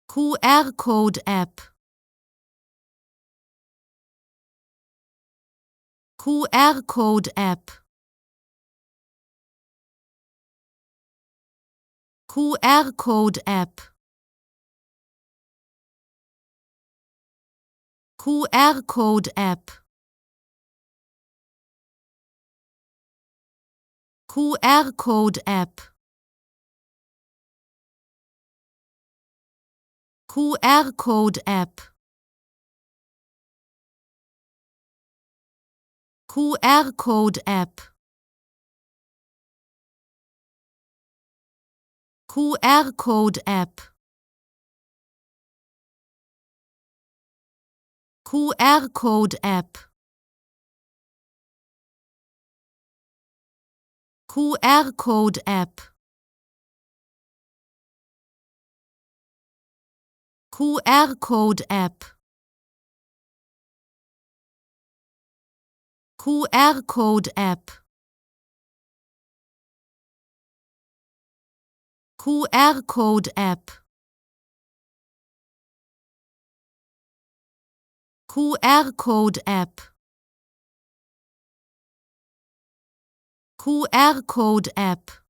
QR Code App. QR Code App. QR Code App. QR Code App. QR Code App. QR Code App. QR Code App. QR Code App. QR Code App. QR Code App. QR Code App. QR Code App. QR Code App. QR Code App. QR Code App.